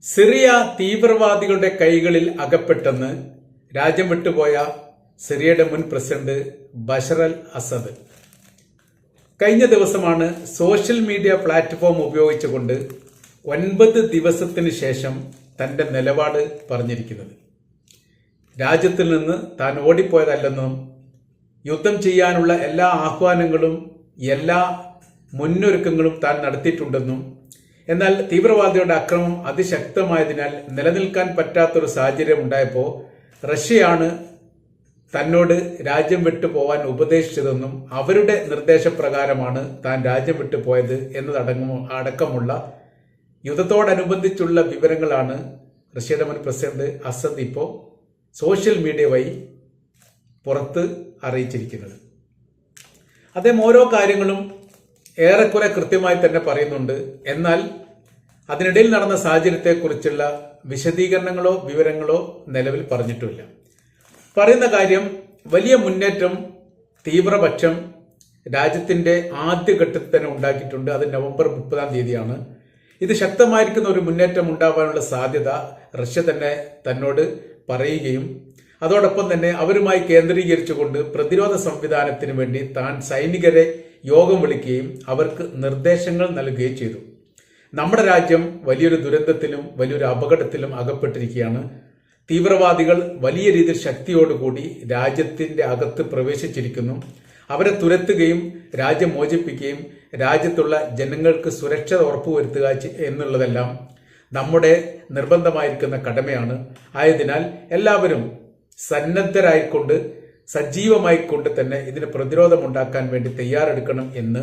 Syria തീവ്രവാദികളുടെ കൈകളിൽ അകപ്പെട്ടെന്ന് രാജ്യം വിട്ടുപോയ സിറിയയുടെ മുൻ പ്രസിഡന്റ് ബഷർ അൽ അസദ് കഴിഞ്ഞ ദിവസമാണ് സോഷ്യൽ മീഡിയ പ്ലാറ്റ്ഫോം ഉപയോഗിച്ചുകൊണ്ട് 9 ദിവസത്തിന് ശേഷം തന്റെ നിലപാട് പറഞ്ഞിരിക്കുന്നത്. രാജ്യത്തിൽ നിന്ന് താൻ ഓടിപ്പോയതല്ലെന്നും യുദ്ധം ചെയ്യാനുള്ള എല്ലാ ആഹ്വാനങ്ങളും എല്ലാ മുന്നൊരുക്കങ്ങളും താൻ നടത്തിയിട്ടുണ്ടെന്നും എന്നാൽ തീവ്രവാദികളുടെ അക്രമം അതിശക്തമായതിനാൽ നിലനിൽക്കാൻ പറ്റാത്തൊരു സാഹചര്യം ഉണ്ടായപ്പോൾ റഷ്യയാണ് തന്നോട് രാജ്യം വിട്ടു പോവാൻ ഉപദേശിച്ചതെന്നും അവരുടെ നിർദ്ദേശപ്രകാരമാണ് താൻ രാജ്യം വിട്ടു പോയത് എന്നതടക്കമുള്ള യുദ്ധത്തോടനുബന്ധിച്ചുള്ള വിവരങ്ങളാണ് റഷ്യയുടെ മുൻ പ്രസിഡന്റ് അസദ് ഇപ്പോൾ സോഷ്യൽ മീഡിയ വഴി പുറത്ത് അറിയിച്ചിരിക്കുന്നത്. അദ്ദേഹം ഓരോ കാര്യങ്ങളും ഏറെക്കുറെ കൃത്യമായി തന്നെ പറയുന്നുണ്ട്. എന്നാൽ അതിനിടയിൽ നടന്ന സാഹചര്യത്തെക്കുറിച്ചുള്ള വിശദീകരണങ്ങളോ വിവരങ്ങളോ നിലവിൽ പറഞ്ഞിട്ടുമില്ല. പറയുന്ന കാര്യം വലിയ മുന്നേറ്റം തീവ്രപക്ഷം രാജ്യത്തിന്റെ ആദ്യഘട്ടത്തിൽ തന്നെ ഉണ്ടാക്കിയിട്ടുണ്ട്. അത് നവംബർ 30 ഇത് ശക്തമായിരിക്കുന്ന ഒരു മുന്നേറ്റം ഉണ്ടാവാനുള്ള സാധ്യത റഷ്യ തന്നെ തന്നോട് പറയുകയും അതോടൊപ്പം തന്നെ അവരുമായി കേന്ദ്രീകരിച്ചുകൊണ്ട് പ്രതിരോധ സംവിധാനത്തിന് വേണ്ടി താൻ സൈനികരെ യോഗം വിളിക്കുകയും അവർക്ക് നിർദ്ദേശങ്ങൾ നൽകുകയും ചെയ്തു. നമ്മുടെ രാജ്യം വലിയൊരു ദുരന്തത്തിലും വലിയൊരു അപകടത്തിലും അകപ്പെട്ടിരിക്കുകയാണ്. തീവ്രവാദികൾ വലിയ രീതിയിൽ ശക്തിയോടുകൂടി രാജ്യത്തിന്റെ അകത്ത് പ്രവേശിച്ചിരിക്കുന്നു. അവരെ തുരത്തുകയും രാജ്യം മോചിപ്പിക്കുകയും രാജ്യത്തുള്ള ജനങ്ങൾക്ക് സുരക്ഷ ഉറപ്പുവരുത്തുക എന്നുള്ളതെല്ലാം നമ്മുടെ നിർബന്ധമായിരിക്കുന്ന കടമയാണ്. ആയതിനാൽ എല്ലാവരും സന്നദ്ധരായിക്കൊണ്ട് സജീവമായിക്കൊണ്ട് തന്നെ ഇതിന് പ്രതിരോധമുണ്ടാക്കാൻ വേണ്ടി തയ്യാറെടുക്കണം എന്ന്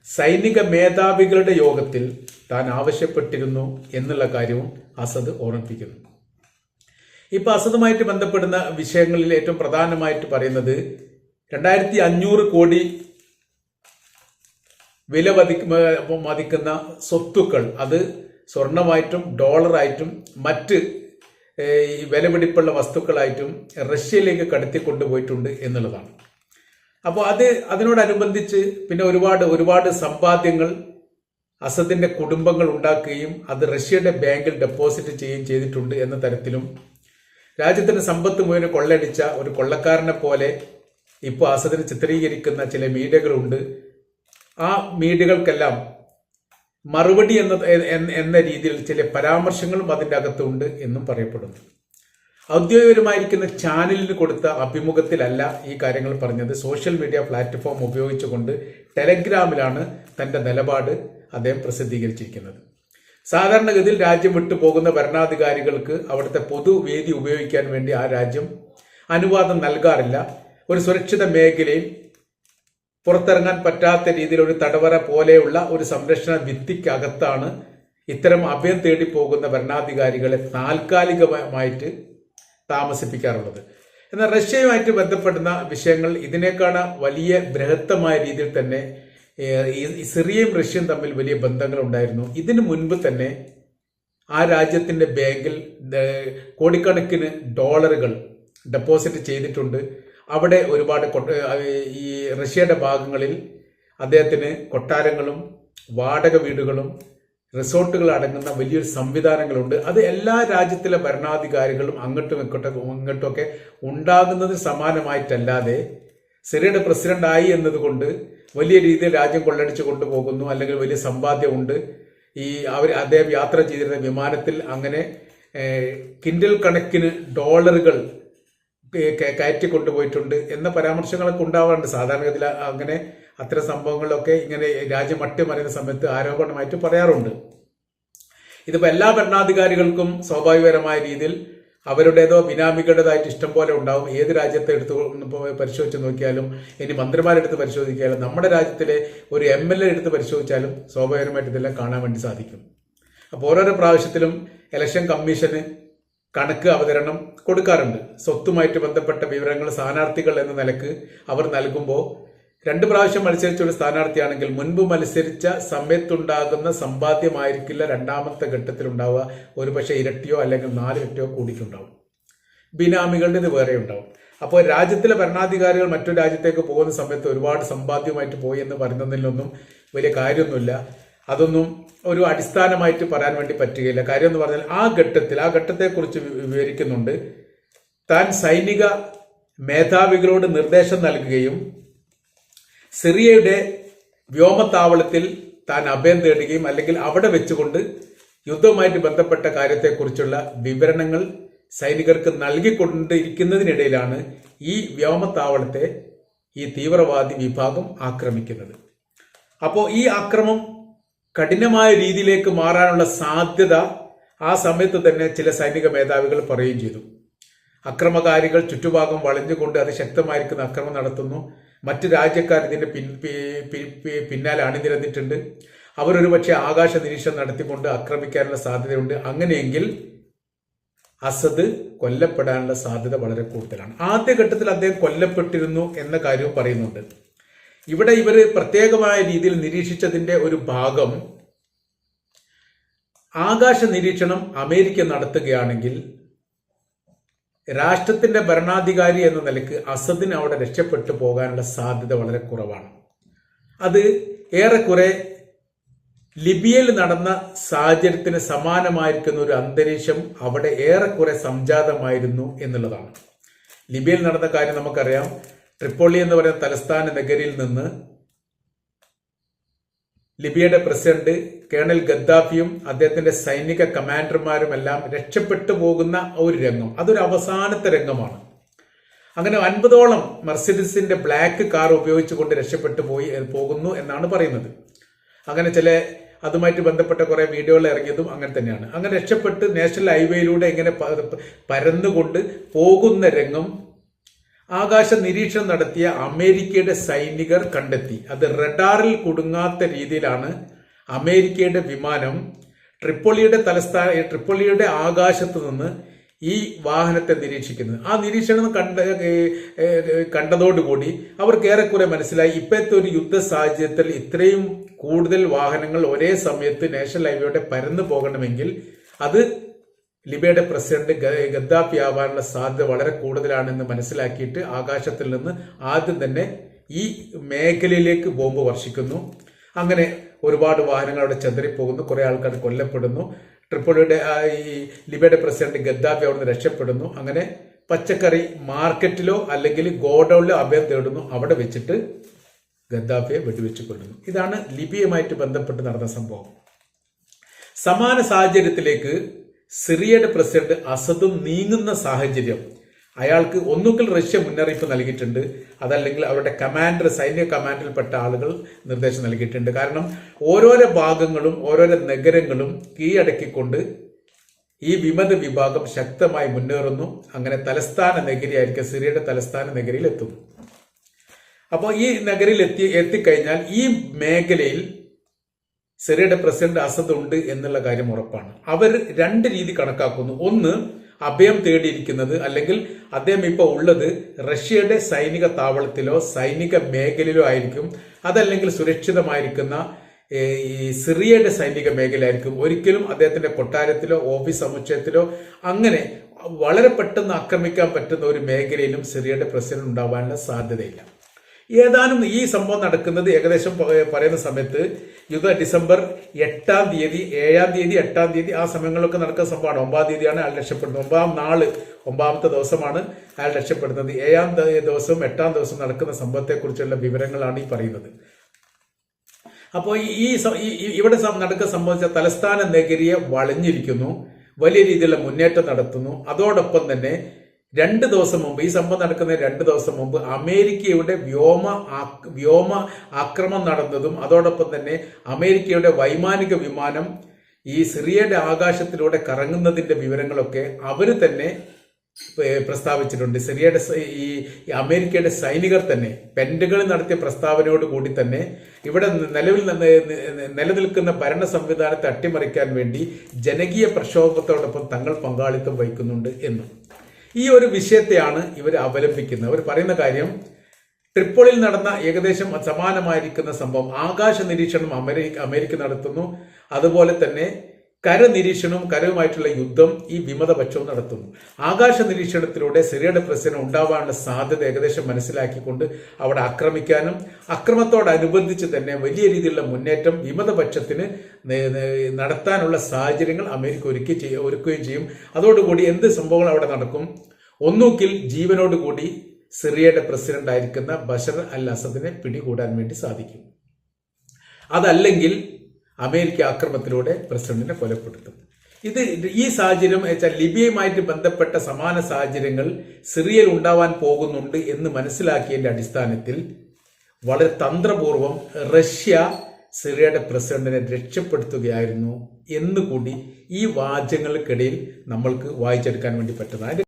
സൈനിക മേധാവികളുടെ യോഗത്തിൽ താൻ ആവശ്യപ്പെട്ടിരുന്നു എന്നുള്ള കാര്യവും അസദ് ഓർമ്മിപ്പിക്കുന്നു. ഇപ്പൊ അസദുമായിട്ട് ബന്ധപ്പെടുന്ന വിഷയങ്ങളിൽ ഏറ്റവും പ്രധാനമായിട്ട് പറയുന്നത് 2500 കോടി വില മതിക്കുന്ന സ്വത്തുക്കൾ, അത് സ്വർണമായിട്ടും ഡോളറായിട്ടും മറ്റ് വിലപിടിപ്പുള്ള വസ്തുക്കളായിട്ടും റഷ്യയിലേക്ക് കടത്തിക്കൊണ്ടുപോയിട്ടുണ്ട് എന്നുള്ളതാണ്. അപ്പോൾ അതിനോടനുബന്ധിച്ച് പിന്നെ ഒരുപാട് സമ്പാദ്യങ്ങൾ അസദിന്റെ കുടുംബങ്ങൾ ഉണ്ടാക്കുകയും അത് റഷ്യയുടെ ബാങ്കിൽ ഡെപ്പോസിറ്റ് ചെയ്യുകയും ചെയ്തിട്ടുണ്ട് എന്ന തരത്തിലും രാജ്യത്തിന്റെ സമ്പത്ത് മുഴുവൻ കൊള്ളയടിച്ച ഒരു കൊള്ളക്കാരനെ പോലെ ഇപ്പോൾ അസദിനെ ചിത്രീകരിക്കുന്ന ചില മീഡിയകളുണ്ട്. ആ മീഡിയകൾക്കെല്ലാം മറുപടി എന്ന രീതിയിൽ ചില പരാമർശങ്ങളും അതിൻ്റെ അകത്തുണ്ട് എന്നും പറയപ്പെടുന്നു. ഔദ്യോഗികപരമായിരിക്കുന്ന ചാനലിന് കൊടുത്ത അഭിമുഖത്തിലല്ല ഈ കാര്യങ്ങൾ പറഞ്ഞത്. സോഷ്യൽ മീഡിയ പ്ലാറ്റ്ഫോം ഉപയോഗിച്ചുകൊണ്ട് ടെലഗ്രാമിലാണ് തന്റെ നിലപാട് അദ്ദേഹം പ്രസിദ്ധീകരിച്ചിരിക്കുന്നത്. സാധാരണഗതിയിൽ രാജ്യം വിട്ടു പോകുന്ന ഭരണാധികാരികൾക്ക് അവിടുത്തെ പൊതുവേദി ഉപയോഗിക്കാൻ വേണ്ടി ആ രാജ്യം അനുവാദം നൽകാറില്ല. ഒരു സുരക്ഷിത മേഖലയിൽ പുറത്തിറങ്ങാൻ പറ്റാത്ത രീതിയിൽ ഒരു തടവറ പോലെയുള്ള ഒരു സംരക്ഷണ ഭിത്തിക്കകത്താണ് ഇത്തരം അഭയം തേടി പോകുന്ന ഭരണാധികാരികളെ താൽക്കാലികമായിട്ട് താമസിപ്പിക്കാറുള്ളത്. എന്നാൽ റഷ്യയുമായിട്ട് ബന്ധപ്പെടുന്ന വിഷയങ്ങൾ ഇതിനേക്കാൾ വലിയ ബൃഹത്തമായ രീതിയിൽ തന്നെ സിറിയയും റഷ്യയും തമ്മിൽ വലിയ ബന്ധങ്ങൾ ഉണ്ടായിരുന്നു. ഇതിനു മുൻപ് തന്നെ ആ രാജ്യത്തിന്റെ ബാങ്കിൽ കോടിക്കണക്കിന് ഡോളറുകൾ ഡെപ്പോസിറ്റ് ചെയ്തിട്ടുണ്ട്. അവിടെ ഒരുപാട് ഈ റഷ്യയുടെ ഭാഗങ്ങളിൽ അദ്ദേഹത്തിന് കൊട്ടാരങ്ങളും വാടക വീടുകളും റിസോർട്ടുകൾ അടങ്ങുന്ന വലിയൊരു സംവിധാനങ്ങളുണ്ട്. അത് എല്ലാ രാജ്യത്തിലെ ഭരണാധികാരികളും അങ്ങോട്ടും ഇങ്ങോട്ടുമൊക്കെ ഉണ്ടാകുന്നതിന് സമാനമായിട്ടല്ലാതെ സിറിയയുടെ പ്രസിഡന്റ് ആയി എന്നതുകൊണ്ട് വലിയ രീതിയിൽ രാജ്യം കൊള്ളടിച്ചു കൊണ്ടുപോകുന്നു അല്ലെങ്കിൽ വലിയ സമ്പാദ്യമുണ്ട്. അദ്ദേഹം യാത്ര ചെയ്തിരുന്ന വിമാനത്തിൽ അങ്ങനെ കിൻഡൽ കണക്കിന് ഡോളറുകൾ കയറ്റിക്കൊണ്ടുപോയിട്ടുണ്ട് എന്ന പരാമർശങ്ങളൊക്കെ ഉണ്ടാവാറുണ്ട്. സാധാരണഗതിയിൽ അങ്ങനെ അത്തരം സംഭവങ്ങളിലൊക്കെ ഇങ്ങനെ രാജ്യം അട്ടിമറിയുന്ന സമയത്ത് ആരോപണമായിട്ട് പറയാറുണ്ട്. ഇതിപ്പോ എല്ലാ ഭരണാധികാരികൾക്കും സ്വാഭാവികപരമായ രീതിയിൽ അവരുടേതോ ബിനാമികളുടേതായിട്ട് ഇഷ്ടം പോലെ ഉണ്ടാവും. ഏത് രാജ്യത്തെ എടുത്ത് പരിശോധിച്ച് നോക്കിയാലും, ഇനി മന്ത്രിമാരെടുത്ത് പരിശോധിക്കാലും, നമ്മുടെ രാജ്യത്തിലെ ഒരു MLA എടുത്ത് പരിശോധിച്ചാലും സ്വാഭാവികമായിട്ട് ഇതെല്ലാം കാണാൻ വേണ്ടി സാധിക്കും. അപ്പോൾ ഓരോരോ പ്രാവശ്യത്തിലും ഇലക്ഷൻ കമ്മീഷന് കണക്ക് അവതരണം കൊടുക്കാറുണ്ട്. സ്വത്തുമായിട്ട് ബന്ധപ്പെട്ട വിവരങ്ങൾ സ്ഥാനാർത്ഥികൾ എന്ന നിലക്ക് അവർ നൽകുമ്പോൾ 2 പ്രാവശ്യം മത്സരിച്ച ഒരു സ്ഥാനാർത്ഥിയാണെങ്കിൽ മുൻപ് മത്സരിച്ച സമയത്തുണ്ടാകുന്ന സമ്പാദ്യമായിരിക്കില്ല രണ്ടാമത്തെ ഘട്ടത്തിലുണ്ടാവുക. ഒരുപക്ഷെ ഇരട്ടിയോ അല്ലെങ്കിൽ 4 ഇരട്ടിയോ കൂടിയിട്ടുണ്ടാവും. ബിനാമികളുടെ ഇത് വേറെ ഉണ്ടാവും. അപ്പോൾ രാജ്യത്തിലെ ഭരണാധികാരികൾ മറ്റൊരു രാജ്യത്തേക്ക് പോകുന്ന സമയത്ത് ഒരുപാട് സമ്പാദ്യമായിട്ട് പോയി എന്ന് പറയുന്നതിലൊന്നും വലിയ കാര്യമൊന്നുമില്ല. അതൊന്നും ഒരു അടിസ്ഥാനമായിട്ട് പറയാൻ വേണ്ടി പറ്റുകയില്ല. കാര്യം എന്ന് പറഞ്ഞാൽ ആ ഘട്ടത്തെക്കുറിച്ച് വിവരിക്കുന്നുണ്ട്. താൻ സൈനിക മേധാവികളോട് നിർദ്ദേശം നൽകുകയും സിറിയയുടെ വ്യോമത്താവളത്തിൽ താൻ അഭയം തേടുകയും അല്ലെങ്കിൽ അവിടെ വെച്ചുകൊണ്ട് യുദ്ധവുമായിട്ട് ബന്ധപ്പെട്ട കാര്യത്തെക്കുറിച്ചുള്ള വിവരണങ്ങൾ സൈനികർക്ക് നൽകിക്കൊണ്ടിരിക്കുന്നതിനിടയിലാണ് ഈ വ്യോമത്താവളത്തെ ഈ തീവ്രവാദി വിഭാഗം ആക്രമിക്കുന്നത്. അപ്പോൾ ഈ ആക്രമം കഠിനമായ രീതിയിലേക്ക് മാറാനുള്ള സാധ്യത ആ സമയത്ത് തന്നെ ചില സൈനിക മേധാവികൾ പറയുകയും ചെയ്തു. അക്രമകാരികൾ ചുറ്റുഭാഗം വളഞ്ഞുകൊണ്ട് അതിശക്തമായിരിക്കുന്ന അക്രമം നടത്തുന്നു. മറ്റു രാജ്യക്കാർ ഇതിന്റെ പിന്നാലെ അണിനിരന്നിട്ടുണ്ട്. അവരൊരു പക്ഷേ ആകാശ നിരീക്ഷണം നടത്തിക്കൊണ്ട് ആക്രമിക്കാനുള്ള സാധ്യതയുണ്ട്. അങ്ങനെയെങ്കിൽ അസദ് കൊല്ലപ്പെടാനുള്ള സാധ്യത വളരെ കൂടുതലാണ്. ആദ്യഘട്ടത്തിൽ അദ്ദേഹം കൊല്ലപ്പെട്ടിരുന്നു എന്ന കാര്യവും പറയുന്നുണ്ട്. ഇവിടെ ഇവർ പ്രത്യേകമായ രീതിയിൽ നിരീക്ഷിച്ചതിന്റെ ഒരു ഭാഗം, ആകാശ നിരീക്ഷണം അമേരിക്ക നടത്തുകയാണെങ്കിൽ രാഷ്ട്രത്തിന്റെ ഭരണാധികാരി എന്ന നിലയ്ക്ക് അസദിന് അവിടെ രക്ഷപ്പെട്ടു പോകാനുള്ള സാധ്യത വളരെ കുറവാണ്. അത് ഏറെക്കുറെ ലിബിയയിൽ നടന്ന സാഹചര്യത്തിന് സമാനമായിരിക്കുന്ന ഒരു അന്തരീക്ഷം അവിടെ ഏറെക്കുറെ സംജാതമായിരുന്നു എന്നുള്ളതാണ്. ലിബിയയിൽ നടന്ന കാര്യം നമുക്കറിയാം. ട്രിപ്പോളി എന്ന് പറയുന്ന തലസ്ഥാന നഗരിയിൽ നിന്ന് ലിബിയയുടെ പ്രസിഡന്റ് കേണൽ ഗദ്ദാഫിയും അദ്ദേഹത്തിന്റെ സൈനിക കമാൻഡർമാരും എല്ലാം രക്ഷപ്പെട്ടു പോകുന്ന ഒരു രംഗം, അതൊരു അവസാനത്തെ രംഗമാണ്. അങ്ങനെ 50ഓളം മെർസിഡീസിന്റെ ബ്ലാക്ക് കാർ ഉപയോഗിച്ചുകൊണ്ട് രക്ഷപ്പെട്ടു പോകുന്നു എന്നാണ് പറയുന്നത്. അങ്ങനെ ചില അതുമായിട്ട് ബന്ധപ്പെട്ട കുറെ വീഡിയോകൾ ഇറങ്ങിയതും അങ്ങനെ തന്നെയാണ്. അങ്ങനെ രക്ഷപ്പെട്ട് നാഷണൽ ഹൈവേയിലൂടെ ഇങ്ങനെ പരന്നുകൊണ്ട് പോകുന്ന രംഗം ആകാശ നിരീക്ഷണം നടത്തിയ അമേരിക്കയുടെ സൈനികർ കണ്ടെത്തി. അത് റഡാറിൽ കുടുങ്ങാത്ത രീതിയിലാണ് അമേരിക്കയുടെ വിമാനം ട്രിപ്പോളിയുടെ ആകാശത്ത് നിന്ന് ഈ വാഹനത്തെ നിരീക്ഷിക്കുന്നത്. ആ നിരീക്ഷണം കണ്ടതോടുകൂടി അവർക്ക് ഏറെക്കുറെ മനസ്സിലായി, ഇപ്പോഴത്തെ ഒരു യുദ്ധ സാഹചര്യത്തിൽ ഇത്രയും കൂടുതൽ വാഹനങ്ങൾ ഒരേ സമയത്ത് നാഷണൽ ഹൈവേയുടെ പരന്നു പോകണമെങ്കിൽ അത് ലിബിയയുടെ പ്രസിഡന്റ് ഗദ്ദാഫി ആവാനുള്ള സാധ്യത വളരെ കൂടുതലാണെന്ന് മനസ്സിലാക്കിയിട്ട് ആകാശത്തിൽ നിന്ന് ആദ്യം തന്നെ ഈ മേഖലയിലേക്ക് ബോംബ് വർഷിക്കുന്നു. അങ്ങനെ ഒരുപാട് വാഹനങ്ങൾ അവിടെ ചെതറിപ്പോകുന്നു, കുറെ ആൾക്കാർ കൊല്ലപ്പെടുന്നു. ട്രിപ്പോളിയുടെ ഈ ലിബിയയുടെ പ്രസിഡന്റ് ഗദ്ദാഫി അവിടെ നിന്ന് രക്ഷപ്പെടുന്നു. അങ്ങനെ പച്ചക്കറി മാർക്കറ്റിലോ അല്ലെങ്കിൽ ഗോഡൌണിലോ അഭയം തേടുന്നു. അവിടെ വെച്ചിട്ട് ഗദ്ദാഫിയെ വെടിവെച്ച് കൊല്ലുന്നു. ഇതാണ് ലിബിയയുമായിട്ട് ബന്ധപ്പെട്ട് നടന്ന സംഭവം. സമാന സാഹചര്യത്തിലേക്ക് സിറിയയുടെ പ്രസിഡന്റ് അസദും നീങ്ങുന്ന സാഹചര്യം അയാൾക്ക് ഒന്നുകിൽ റഷ്യ മുന്നറിയിപ്പ് നൽകിയിട്ടുണ്ട്, അതല്ലെങ്കിൽ അവരുടെ സൈനിക കമാൻഡറിൽപ്പെട്ട ആളുകൾ നിർദ്ദേശം നൽകിയിട്ടുണ്ട്. കാരണം ഓരോരോ ഭാഗങ്ങളും ഓരോരോ നഗരങ്ങളും കീഴടക്കിക്കൊണ്ട് ഈ വിമത വിഭാഗം ശക്തമായി മുന്നേറുന്നു. അങ്ങനെ തലസ്ഥാന നഗരിയായിരിക്കും സിറിയയുടെ തലസ്ഥാന നഗരിയിൽ എത്തുന്നു. അപ്പോൾ ഈ നഗരിയിൽ എത്തിക്കഴിഞ്ഞാൽ ഈ മേഖലയിൽ സിറിയയുടെ പ്രസിഡന്റ് അസദ് ഉണ്ട് എന്നുള്ള കാര്യം ഉറപ്പാണ്. അവർ രണ്ട് രീതി കണക്കാക്കുന്നു. ഒന്ന്, അഭയം തേടിയിരിക്കുന്നത് അല്ലെങ്കിൽ അദ്ദേഹം ഇപ്പോൾ ഉള്ളത് റഷ്യയുടെ സൈനിക താവളത്തിലോ സൈനിക മേഖലയിലോ ആയിരിക്കും, അതല്ലെങ്കിൽ സുരക്ഷിതമായിരിക്കുന്ന ഈ സിറിയയുടെ സൈനിക മേഖലയായിരിക്കും. ഒരിക്കലും അദ്ദേഹത്തിന്റെ കൊട്ടാരത്തിലോ ഓഫീസ് സമുച്ചയത്തിലോ അങ്ങനെ വളരെ പെട്ടെന്ന് ആക്രമിക്കാൻ പറ്റുന്ന ഒരു മേഖലയിലും സിറിയയുടെ പ്രസിഡന്റ് ഉണ്ടാവാനുള്ള സാധ്യതയില്ല. ഏതാനും ഈ സംഭവം നടക്കുന്നത് ഏകദേശം പറയുന്ന സമയത്ത് ഡിസംബർ 8-ാം തീയതി 7-ാം തീയതി 8-ാം തീയതി ആ സമയങ്ങളിലൊക്കെ നടക്കുന്ന സംഭവമാണ്. 9-ാം തീയതിയാണ് അയാൾ രക്ഷപ്പെടുന്നത്. 9-ാമത്തെ ദിവസമാണ് അയാൾ രക്ഷപ്പെടുന്നത്. 7-ാം ദിവസവും 8-ാം ദിവസവും നടക്കുന്ന സംഭവത്തെക്കുറിച്ചുള്ള വിവരങ്ങളാണ് ഈ പറയുന്നത്. അപ്പോൾ ഇവിടെ നടക്കുന്ന സംഭവിച്ച തലസ്ഥാന നഗരിയെ വളഞ്ഞിരിക്കുന്നു, വലിയ രീതിയിലുള്ള മുന്നേറ്റം നടത്തുന്നു. അതോടൊപ്പം തന്നെ 2 ദിവസം മുമ്പ്, ഈ സംഭവം നടക്കുന്ന 2 ദിവസം മുമ്പ് അമേരിക്കയുടെ വ്യോമ ആക്രമണം നടന്നതും അതോടൊപ്പം തന്നെ അമേരിക്കയുടെ വൈമാനിക വിമാനം ഈ സിറിയയുടെ ആകാശത്തിലൂടെ കറങ്ങുന്നതിന്റെ വിവരങ്ങളൊക്കെ അവർ തന്നെ പ്രസ്താവിച്ചിട്ടുണ്ട്. സിറിയയുടെ ഈ അമേരിക്കയുടെ സൈനികർ തന്നെ പെന്റഗണിൽ നടത്തിയ പ്രസ്താവനയോട് കൂടി തന്നെ ഇവിടെ നിലനിൽക്കുന്ന ഭരണ സംവിധാനത്തെ അട്ടിമറിക്കാൻ വേണ്ടി ജനകീയ പ്രക്ഷോഭത്തോടൊപ്പം തങ്ങൾ പങ്കാളിത്തം വഹിക്കുന്നുണ്ട് എന്നും ഈ ഒരു വിഷയത്തെയാണ് ഇവർ അവലംബിക്കുന്നത്. അവർ പറയുന്ന കാര്യം, ട്രിപ്പോളിൽ നടന്ന ഏകദേശം സമാനമായിരിക്കുന്ന സംഭവം ആകാശ നിരീക്ഷണം അമേരിക്ക നടത്തുന്നു. അതുപോലെ തന്നെ കരവുമായിട്ടുള്ള യുദ്ധം ഈ വിമതപക്ഷവും നടത്തുന്നു. ആകാശ നിരീക്ഷണത്തിലൂടെ സിറിയയുടെ പ്രസിഡന്റ് ഉണ്ടാവാനുള്ള സാധ്യത ഏകദേശം മനസ്സിലാക്കിക്കൊണ്ട് അവിടെ ആക്രമിക്കാനും അക്രമത്തോടനുബന്ധിച്ച് തന്നെ വലിയ രീതിയിലുള്ള മുന്നേറ്റം വിമതപക്ഷത്തിന് നടത്താനുള്ള സാഹചര്യങ്ങൾ അമേരിക്ക ഒരുക്കുകയും ചെയ്യും. അതോടുകൂടി എന്ത് സംഭവങ്ങൾ അവിടെ നടക്കും? ഒന്നുകിൽ ജീവനോടുകൂടി സിറിയയുടെ പ്രസിഡന്റ് ആയിരിക്കുന്ന ബഷർ അൽ അസദിനെ പിടികൂടാൻ വേണ്ടി സാധിക്കും. അതല്ലെങ്കിൽ അമേരിക്ക ആക്രമണത്തിലൂടെ പ്രസിഡന്റിനെ കൊലപ്പെടുത്തും. ഈ സാഹചര്യം വെച്ചാൽ ലിബിയയുമായിട്ട് ബന്ധപ്പെട്ട സമാന സാഹചര്യങ്ങൾ സിറിയയിൽ ഉണ്ടാവാൻ പോകുന്നുണ്ട് എന്ന് മനസ്സിലാക്കിയതിന്റെ അടിസ്ഥാനത്തിൽ വളരെ തന്ത്രപൂർവം റഷ്യ സിറിയയുടെ പ്രസിഡന്റിനെ രക്ഷപ്പെടുത്തുകയായിരുന്നു എന്നുകൂടി ഈ വാചകങ്ങൾക്കിടയിൽ നമ്മൾക്ക് വായിച്ചെടുക്കാൻ വേണ്ടി പറ്റുന്നത്.